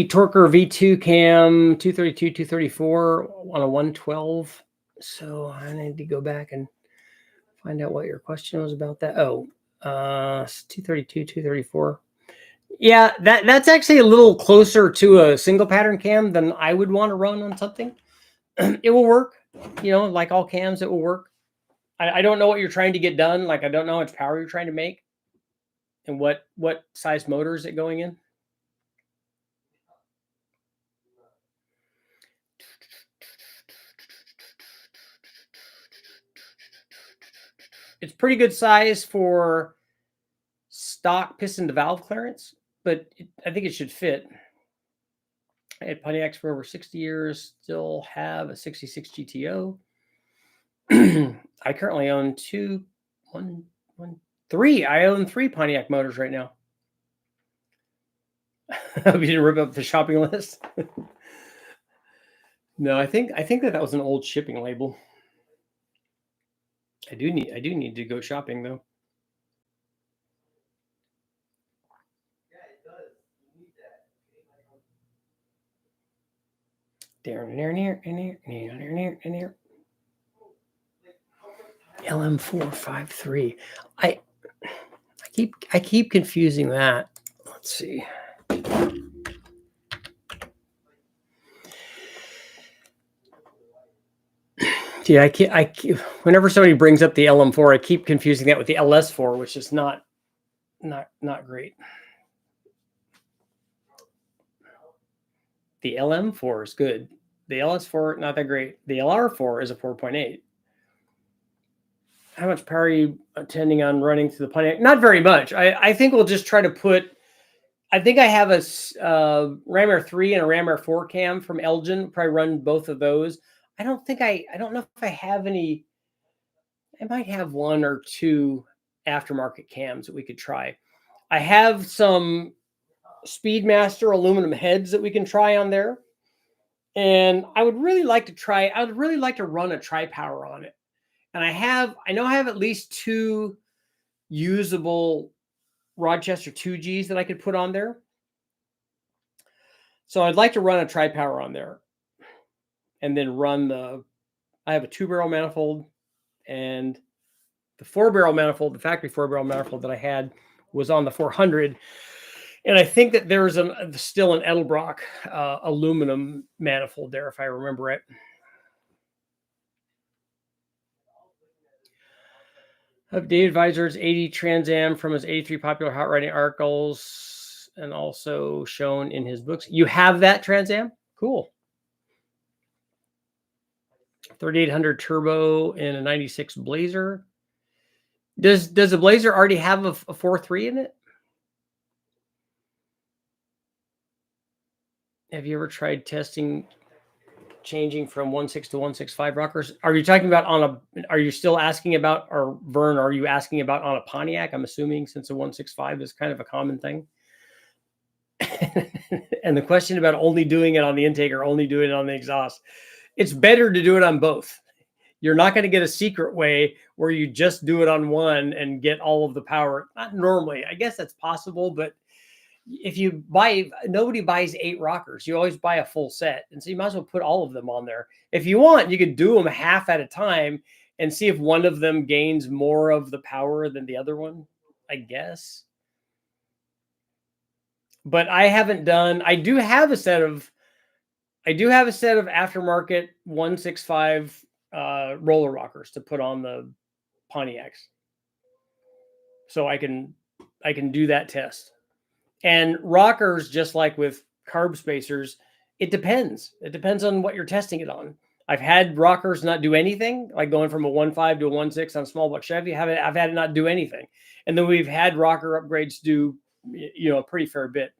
Torker V2 cam 232, 234 on a 112. So I need to go back and find out what your question was about that. Oh, 232, 234. Yeah, that's actually a little closer to a single pattern cam than I would want to run on something. It will work, like all cams, it will work. I don't know what you're trying to get done. Like, I don't know how much power you're trying to make and what size motor is it going in. It's pretty good size for stock piston to valve clearance, but I think it should fit. I had Pontiacs for over 60 years, still have a 66 GTO. I currently own three. I own 3 Pontiac motors right now. I hope you didn't rip up the shopping list. No, I think that was an old shipping label. I do need to go shopping though. LM453. I keep confusing that. Let's see. Yeah, I keep, whenever somebody brings up the LM4, I keep confusing that with the LS4, which is not great. The LM4 is good. The LS4, not that great. The LR4 is a 4.8. How much power are you intending on running through the Pontiac? Not very much. I think we'll just try to put. I think I have a Ram Air 3 and a Ram Air 4 cam from Elgin. Probably run both of those. I don't know if I have any. I might have 1 or 2 aftermarket cams that we could try. I have some Speedmaster aluminum heads that we can try on there. And I would really like to run a tri-power on it. And I know I have at least 2 usable Rochester 2Gs that I could put on there. So I'd like to run a tri-power on there. And then I have a 2-barrel manifold, and the 4-barrel manifold, the factory 4-barrel manifold that I had was on the 400. And I think that there's still an Edelbrock aluminum manifold there, if I remember it. Of David Visor's 80 Trans Am from his 83 popular hot riding articles, and also shown in his books. You have that Trans Am? Cool. 3800 turbo in a 96 Blazer. Does the Blazer already have a 4.3 in it? Have you ever tried changing from 1.6 to 1.65 rockers? Are you talking about are you still asking about, or Vern, are you asking about on a Pontiac? I'm assuming, since a 1.65 is kind of a common thing. And the question about only doing it on the intake or only doing it on the exhaust, it's better to do it on both. You're not going to get a secret way where you just do it on one and get all of the power. Not normally. I guess that's possible, but if you nobody buys 8 rockers. You always buy a full set. And so you might as well put all of them on there. If you want, you could do them half at a time and see if one of them gains more of the power than the other one, I guess. But I do have a set of aftermarket 1.65 roller rockers to put on the Pontiacs. So I can do that test. And rockers, just like with carb spacers, it depends. It depends on what you're testing it on. I've had rockers not do anything, like going from a 1.5 to a 1.6 on small block Chevy. I've had it not do anything. And then we've had rocker upgrades do, a pretty fair bit.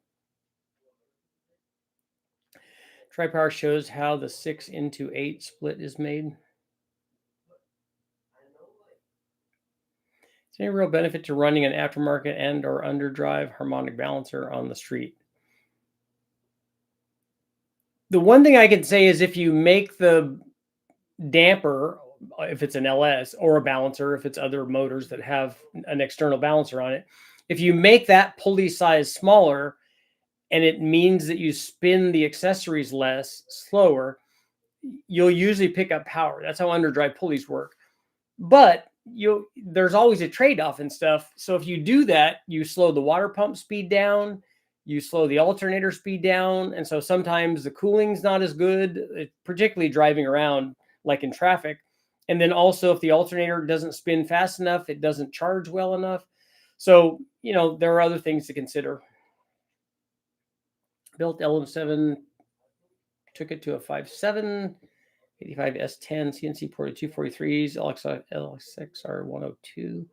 Tri-power shows how the 6:8 split is made. Is there any real benefit to running an aftermarket and or underdrive harmonic balancer on the street? The one thing I can say is if you make the damper, if it's an LS, or a balancer, if it's other motors that have an external balancer on it, if you make that pulley size smaller, and it means that you spin the accessories slower, you'll usually pick up power. That's how underdrive pulleys work. But there's always a trade-off and stuff. So if you do that, you slow the water pump speed down, you slow the alternator speed down. And so sometimes the cooling's not as good, particularly driving around like in traffic. And then also if the alternator doesn't spin fast enough, it doesn't charge well enough. So, there are other things to consider. Built LM7, took it to a 5.7, 85 S10, CNC ported 243s, LXXR 102,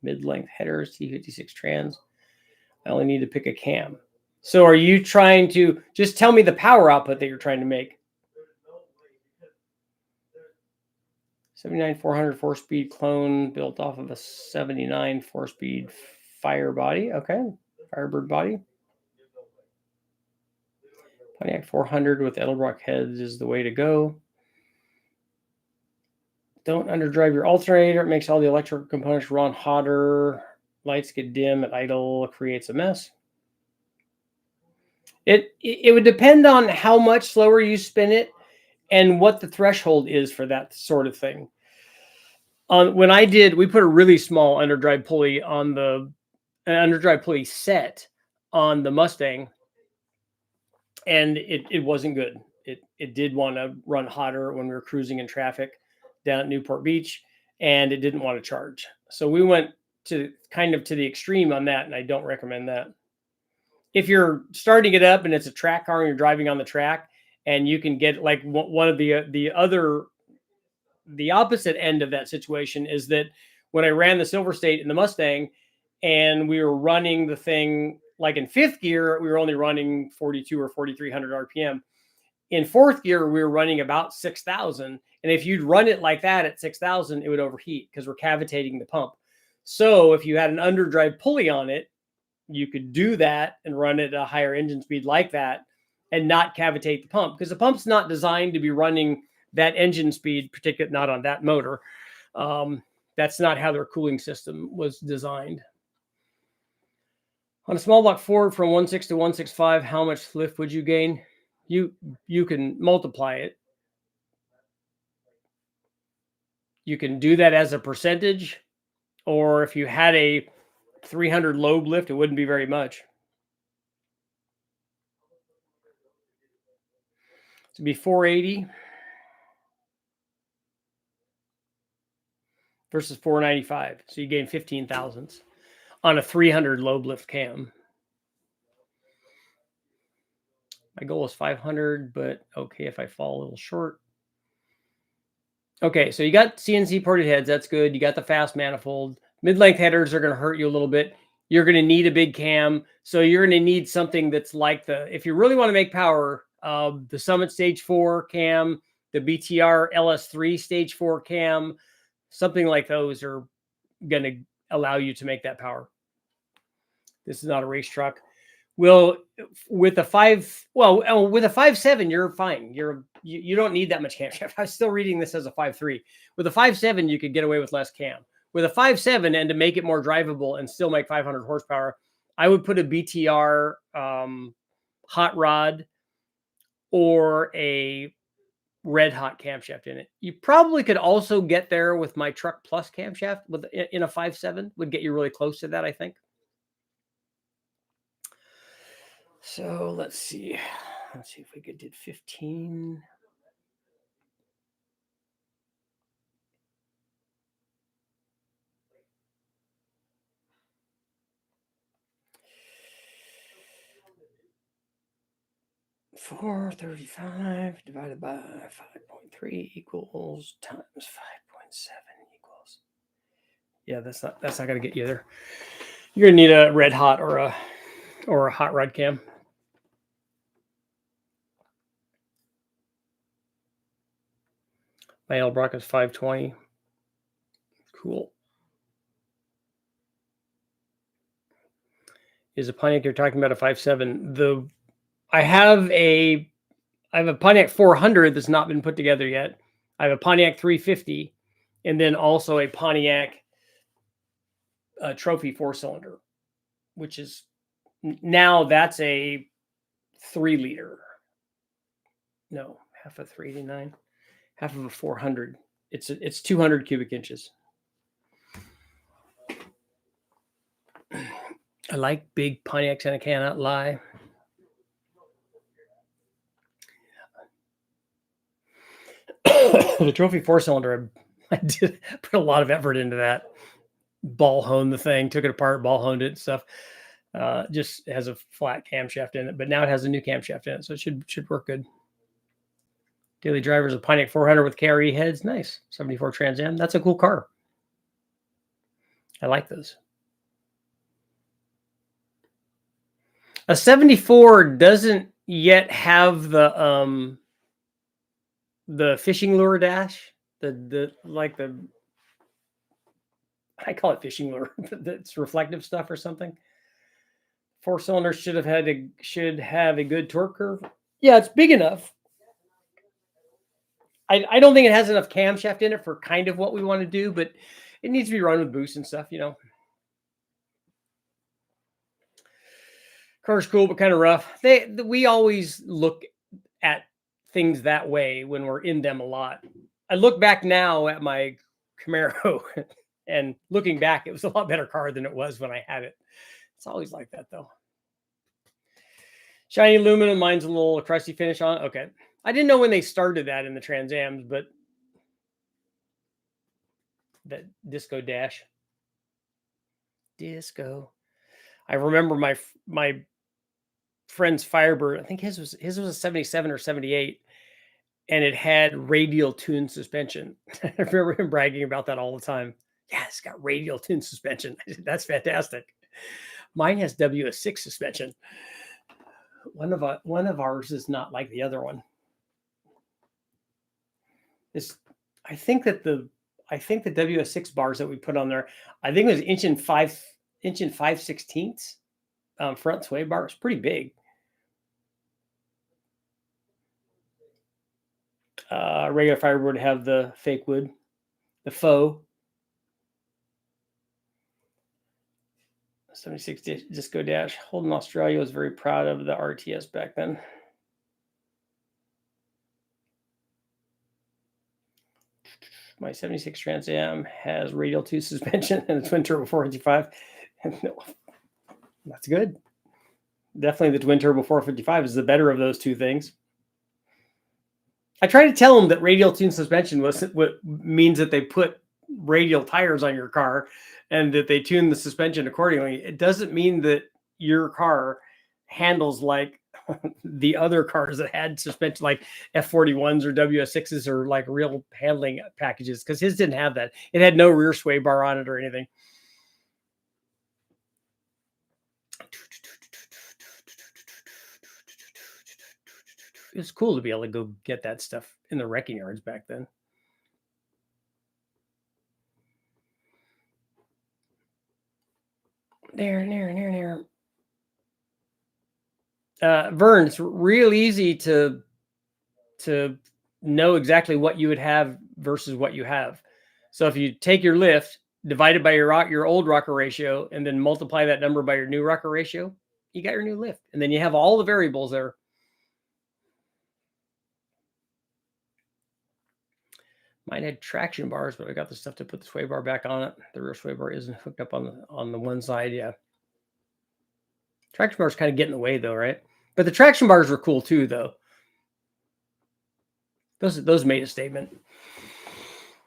mid-length headers, T56 trans. I only need to pick a cam. So are you trying to just tell me the power output that you're trying to make? 79 400 4-speed clone built off of a 79 4-speed fire body. Okay, Firebird body. Pontiac 400 with Edelbrock heads is the way to go. Don't underdrive your alternator. It makes all the electrical components run hotter. Lights get dim at idle, creates a mess. It would depend on how much slower you spin it and what the threshold is for that sort of thing. When we put a really small underdrive pulley on the underdrive pulley set on the Mustang, and it wasn't good. It did want to run hotter when we were cruising in traffic down at Newport Beach, and it didn't want to charge. So we went to the extreme on that, and I don't recommend that. If you're starting it up and it's a track car and you're driving on the track, and you can get like one of the opposite end of that situation is that when I ran the Silver State in the Mustang and we were running the thing like in fifth gear, we were only running 42 or 4,300 RPM. In fourth gear, we were running about 6,000. And if you'd run it like that at 6,000, it would overheat because we're cavitating the pump. So if you had an underdrive pulley on it, you could do that and run it at a higher engine speed like that and not cavitate the pump, because the pump's not designed to be running that engine speed, particularly not on that motor. That's not how their cooling system was designed. On a small block Ford from 1.6 to 1.65, how much lift would you gain? You can multiply it. You can do that as a percentage, or if you had a 300 lobe lift, it wouldn't be very much. To be 480 versus 495. So you gain 15 thousandths on a 300 lobe lift cam. My goal is 500, but okay if I fall a little short. Okay, so you got CNC ported heads. That's good. You got the fast manifold. Mid-length headers are going to hurt you a little bit. You're going to need a big cam. So you're going to need something that's like if you really want to make power, the Summit Stage 4 cam, the BTR LS3 Stage 4 cam, something like those are going to allow you to make that power. This is not a race truck. Well, with a 5.7, you're fine. You don't need that much camshaft. I'm still reading this as a 5.3. With a 5.7, you could get away with less cam. With a 5.7, and to make it more drivable and still make 500 horsepower, I would put a BTR hot rod or a red hot camshaft in it. You probably could also get there with my Truck Plus camshaft in a 5.7. Would get you really close to that, I think. So let's see. Let's see if we did 15. $435 divided by 5.3 equals times 5.7 equals. Yeah, that's not gonna get you there. You're gonna need a red hot or a hot rod cam. My Edelbrock is 520. Cool. Is a Pontiac you're talking about a 5.7? I have a Pontiac 400 that's not been put together yet. I have a Pontiac 350, and then also a Pontiac Trophy 4-cylinder, which is now that's a 3-liter. No, half of 389, half of a 400. It's 200 cubic inches. I like big Pontiacs, and I cannot lie. The Trophy 4-cylinder, I did put a lot of effort into that. Ball honed the thing, took it apart, ball honed it and stuff. Just has a flat camshaft in it, but now it has a new camshaft in it, so it should work good. Daily drivers a Pontiac 400 with KRE heads. Nice. 74 Trans Am. That's a cool car. I like those. A 74 doesn't yet have the fishing lure dash. I call it fishing lure. That's reflective stuff or something. 4 cylinders should have a good torque curve. Yeah, it's big enough. I don't think it has enough camshaft in it for kind of what we want to do, but it needs to be run with boost and stuff, you know. Car's cool, but kind of rough. We always look at things that way when we're in them a lot. I look back now at my Camaro, and looking back, it was a lot better car than it was when I had it. It's always like that, though. Shiny aluminum, mine's a little crusty finish on it. Okay. I didn't know when they started that in the Trans Ams, but that disco dash. Disco. I remember my friend's Firebird. I think his was a 77 or 78, and it had radial tune suspension. I remember him bragging about that all the time. Yeah, it's got radial tune suspension. That's fantastic. Mine has WS6 suspension. One of ours is not like the other one. I think the WS6 bars that we put on there, I think it was inch and 5/16 front sway bar. It's pretty big. Regular Firebird would have the fake wood, the faux. 76 disco dash. Holden Australia was very proud of the RTS back then. My 76 Trans Am has radial 2 suspension and a twin turbo 455. That's good. Definitely the twin turbo 455 is the better of those two things. I try to tell them that radial tune suspension means that they put radial tires on your car and that they tune the suspension accordingly. It doesn't mean that your car handles like the other cars that had suspension, like F41s or WS6s or like real handling packages, because his didn't have that. It had no rear sway bar on it or anything. It was cool to be able to go get that stuff in the wrecking yards back then. There. Vern, it's real easy to know exactly what you would have versus what you have. So if you take your lift, divide it by your old rocker ratio, and then multiply that number by your new rocker ratio, you got your new lift. And then you have all the variables there. Mine had traction bars, but I got the stuff to put the sway bar back on it. The rear sway bar isn't hooked up on the one side. Yeah. Traction bars kind of get in the way though, right? But the traction bars were cool too, though. Those made a statement.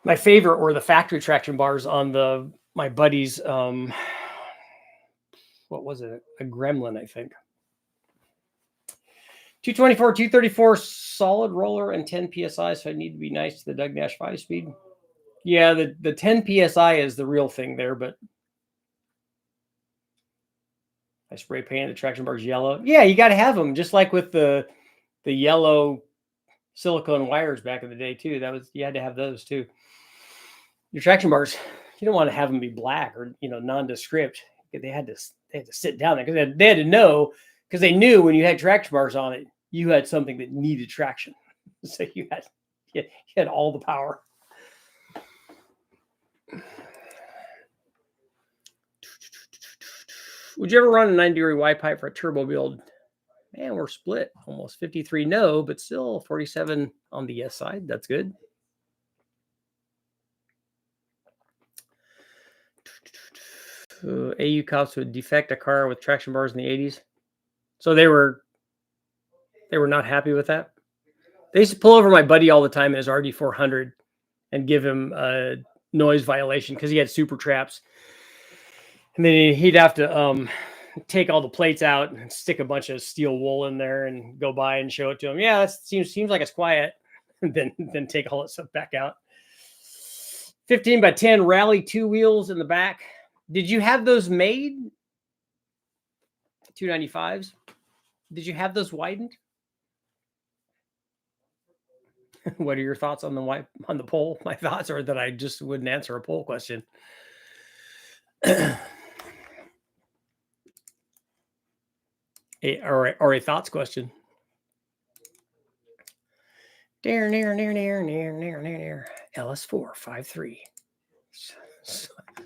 My favorite were the factory traction bars on my buddy's what was it? A Gremlin, I think. 224, 234 solid roller and 10 psi, so I need to be nice to the Doug Nash 5-speed. Yeah, the 10 psi is the real thing there, but I spray painted the traction bars yellow. Yeah, you got to have them, just like with the yellow silicone wires back in the day too. You had to have those too. Your traction bars, you don't want to have them be black or nondescript. They had to sit down there because they had to know, because they knew when you had traction bars on it, you had something that needed traction. So you had all the power. Would you ever run a 9-degree Y pipe for a turbo build? Man, we're split. Almost 53 no, but still 47 on the yes side. That's good. AU cops would defect a car with traction bars in the 80s. So they were not happy with that. They used to pull over my buddy all the time in his RD400, and give him a noise violation because he had super traps. And then he'd have to take all the plates out and stick a bunch of steel wool in there and go by and show it to him. Yeah, that seems like it's quiet. And then take all that stuff back out. 15 by 10 rally 2 wheels in the back. Did you have those made? 295s. Did you have those widened? What are your thoughts on the poll? My thoughts are that I just wouldn't answer a poll question. or a thoughts question. Near LS4 53.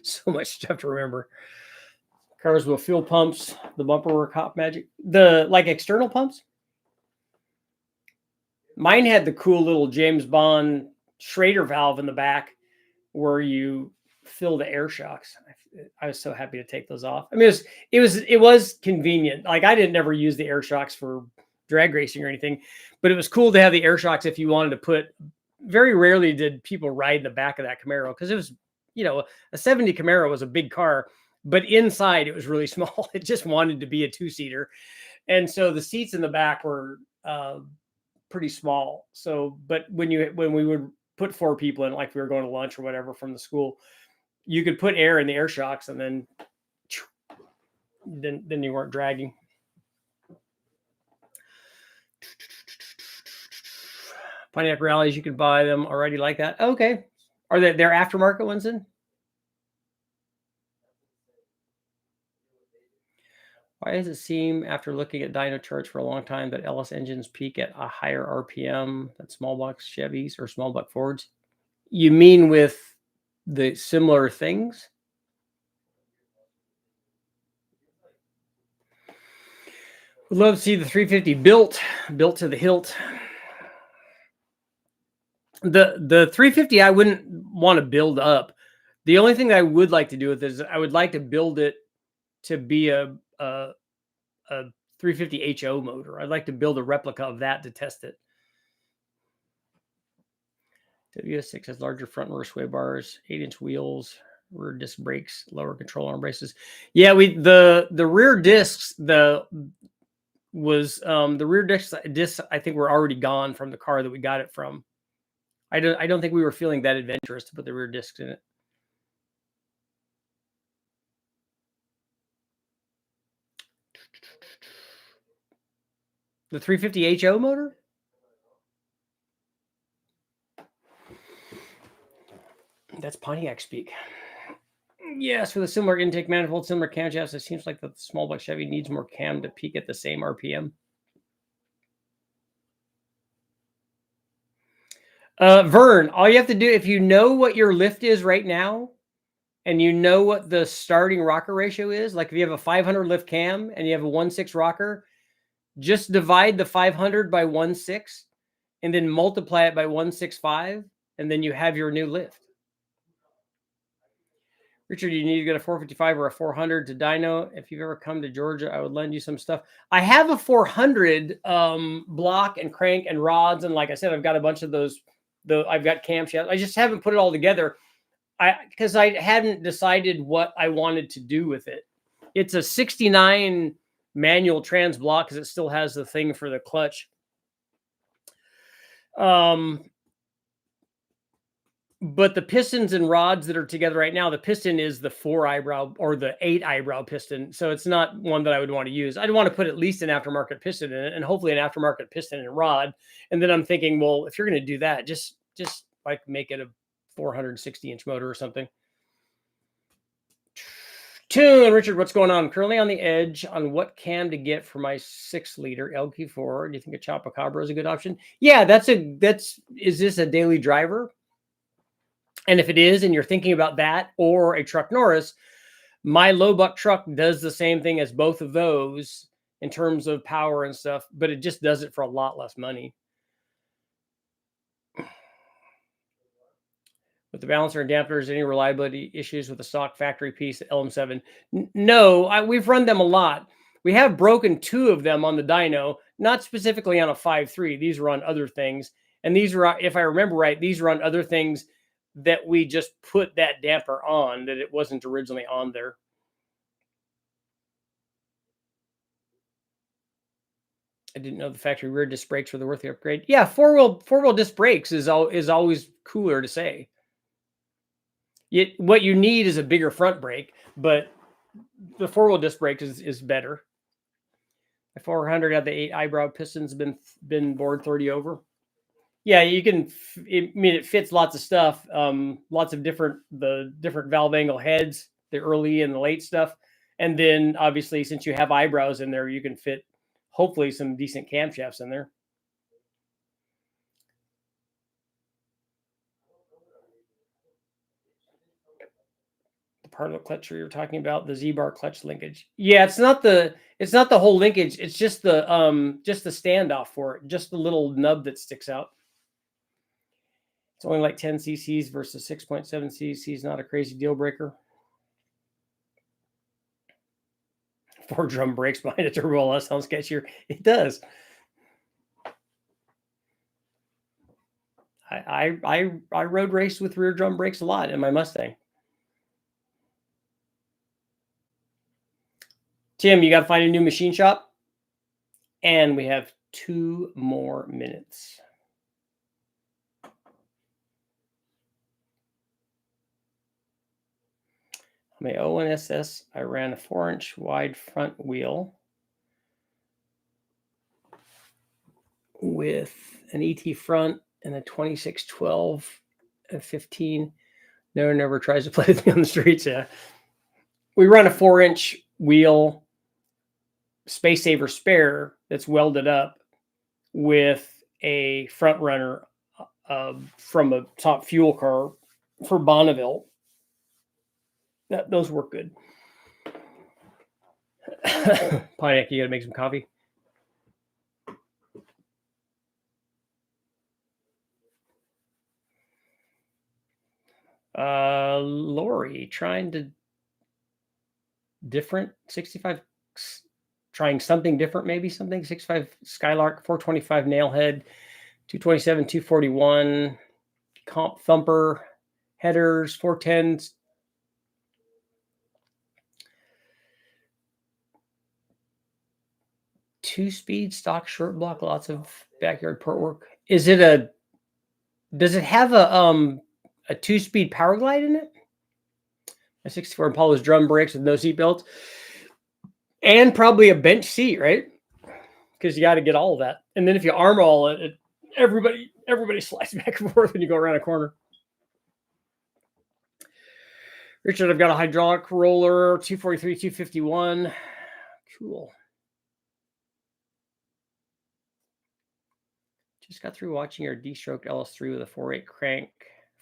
So much stuff to remember. Cars with fuel pumps, the bumper work, hot magic, the like external pumps. Mine had the cool little James Bond Schrader valve in the back where you fill the air shocks. I was so happy to take those off. I mean, it was convenient. Like I didn't ever use the air shocks for drag racing or anything, but it was cool to have the air shocks if you wanted to put. Very rarely did people ride in the back of that Camaro because it was, a 70 Camaro was a big car, but inside it was really small. It just wanted to be a 2-seater, and so the seats in the back were pretty small. So, but when we would put 4 people in, like we were going to lunch or whatever from the school, you could put air in the air shocks, and then you weren't dragging. Pontiac rallies, you could buy them already like that. Okay, are they're aftermarket ones then? Why does it seem, after looking at dyno charts for a long time, that LS engines peak at a higher RPM than small block Chevys or small block Fords? You mean with the similar things? Would love to see the 350 built to the hilt. The 350 I wouldn't want to build up. The only thing I would like to do with it is I would like to build it to be a 350 HO motor. I'd like to build a replica of that to test it. WS6 has larger front and rear sway bars, 8-inch wheels, rear disc brakes, lower control arm braces. Yeah, the rear discs, the rear discs I think were already gone from the car that we got it from. I don't think we were feeling that adventurous to put the rear discs in it. The 350 HO motor? That's Pontiac speak. Yes, with a similar intake manifold, similar camshafts, it seems like the small block Chevy needs more cam to peak at the same RPM. Vern, all you have to do, if you know what your lift is right now, and you know what the starting rocker ratio is, like if you have a 500 lift cam and you have a 1.6 rocker, just divide the 500 by 1.6 and then multiply it by 165, and then you have your new lift. Richard, you need to get a 455 or a 400 to dyno. If you've ever come to Georgia, I would lend you some stuff. I have a 400 block and crank and rods, and like I said, I've got a bunch of those. I've got camshafts. I just haven't put it all together because I hadn't decided what I wanted to do with it. It's a 69 manual trans block because it still has the thing for the clutch. But the pistons and rods that are together right now, the piston is the 4 eyebrow or the 8 eyebrow piston. So it's not one that I would want to use. I'd want to put at least an aftermarket piston in it, and hopefully an aftermarket piston and rod. And then I'm thinking, well, if you're going to do that, just like make it a 460-inch motor or something. Tune, Richard, what's going on? Currently on the edge on what cam to get for my 6-liter LQ4. Do you think a Chupacabra is a good option? Yeah, is this a daily driver? And if it is, and you're thinking about that or a Truck Norris, my low buck truck does the same thing as both of those in terms of power and stuff, but it just does it for a lot less money. With the balancer and dampeners, any reliability issues with the stock factory piece, the LM7? No, we've run them a lot. We have broken 2 of them on the dyno, not specifically on a 5.3. These run other things. And these are, if I remember right, these run other things that we just put that damper on, that it wasn't originally on there. I didn't know the factory rear disc brakes were the worth the upgrade. Yeah, four-wheel disc brakes is always cooler to say. What you need is a bigger front brake, but the four-wheel disc brake is better. The 400 out the 8 eyebrow pistons been bored 30 over. Yeah, you can. It fits lots of stuff. Lots of different valve angle heads, the early and the late stuff, and then obviously since you have eyebrows in there, you can fit hopefully some decent camshafts in there. The part of the clutch you're talking about, the Z-bar clutch linkage. Yeah, it's not the whole linkage. It's just the standoff for it, just the little nub that sticks out. It's only like 10 cc's versus 6.7 cc's. Not a crazy deal breaker. 4 drum brakes behind a turbo LS sounds sketchier. It does. I road raced with rear drum brakes a lot in my Mustang. Tim, you got to find a new machine shop. And we have 2 more minutes. On my ONSS, I ran a 4-inch wide front wheel with an ET front and a 2612 and 15. Never tries to play with me on the streets. Yeah, we run a 4-inch wheel, space saver spare that's welded up with a front runner from a top fuel car for Bonneville. Those work good. Pontiac, you got to make some coffee. Lori trying something different, maybe something 65 Skylark, 425 nailhead, 227, 241 comp thumper headers, 410s. Two-speed stock short block, lots of backyard port work. Does it have a 2-speed power glide in it? A 64 Impala's drum brakes with no seat belts, and probably a bench seat, right? Because you got to get all of that. And then if you arm all it, everybody slides back and forth when you go around a corner. Richard, I've got a hydraulic roller, 243, 251. Cool. Just got through watching your D-stroke LS3 with a 4.8 crank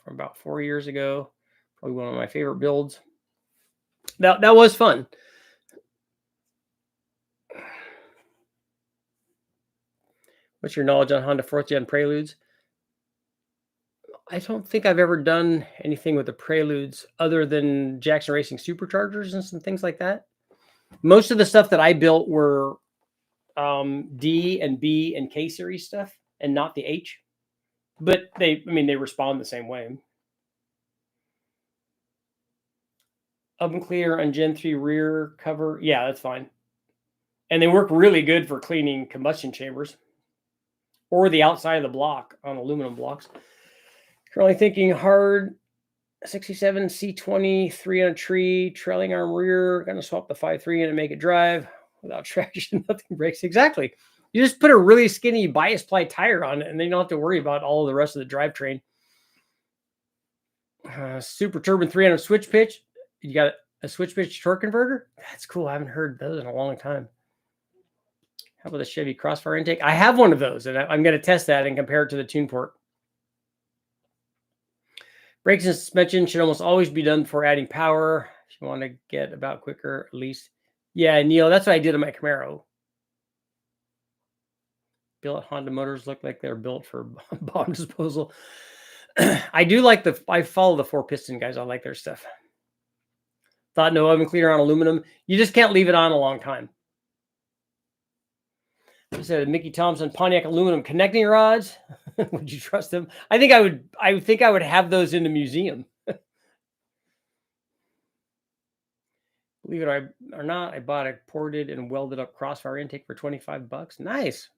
from about 4 years ago. Probably one of my favorite builds. That was fun. What's your knowledge on Honda 4th Gen Preludes? I don't think I've ever done anything with the Preludes other than Jackson Racing superchargers and some things like that. Most of the stuff that I built were D and B and K series stuff, and not the H. But they respond the same way. Oven clear on Gen 3 rear cover. Yeah, that's fine. And they work really good for cleaning combustion chambers or the outside of the block on aluminum blocks. Currently thinking hard 67 C20, 3 on a tree, trailing arm rear. Gonna swap the 5.3 in and make it drive without traction. Nothing breaks. Exactly. You just put a really skinny bias ply tire on it, and then you don't have to worry about all of the rest of the drivetrain. Super turbine 300 switch pitch. You got a switch pitch torque converter? That's cool. I haven't heard those in a long time. How about the Chevy Crossfire intake? I have one of those, and I'm going to test that and compare it to the tune port. Brakes and suspension should almost always be done before adding power. If you want to get about quicker, at least. Yeah, Neil, that's what I did on my Camaro. Billet Honda motors look like they're built for bomb disposal. I follow the 4-piston guys. I like their stuff. Thought no oven cleaner on aluminum. You just can't leave it on a long time. I said Mickey Thompson Pontiac aluminum connecting rods. Would you trust them? I think I would. I would think I would have those in the museum. Believe it or not, I bought a ported and welded up crossfire intake for $25. Nice.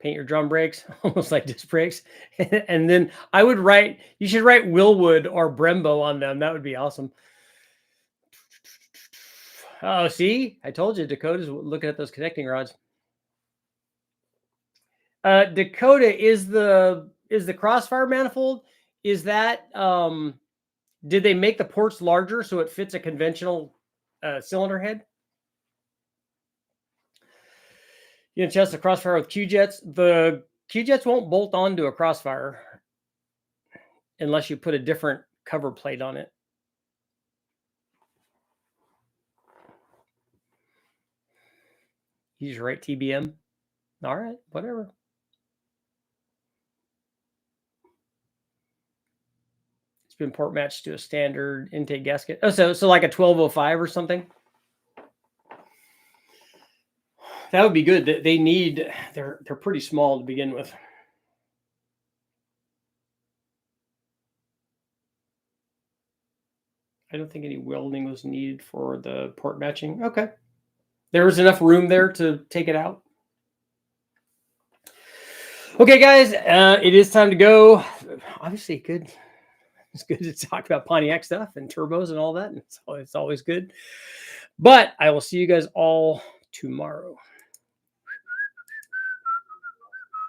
Paint your drum brakes, almost like disc brakes. And then I would write, you should write Willwood or Brembo on them. That would be awesome. Oh, see, I told you Dakota's looking at those connecting rods. Dakota is the crossfire manifold. Is that did they make the ports larger so it fits a conventional cylinder head? You can test the crossfire with Q-jets. The Q-jets won't bolt onto a crossfire unless you put a different cover plate on it. He's right, TBM. All right, whatever. It's been port matched to a standard intake gasket. Oh, so like a 1205 or something. That would be good. They need. They're pretty small to begin with. I don't think any welding was needed for the port matching. Okay. There was enough room there to take it out. Okay, guys, it is time to go. Obviously, good. It's good to talk about Pontiac stuff and turbos and all that. And it's always good. But I will see you guys all tomorrow.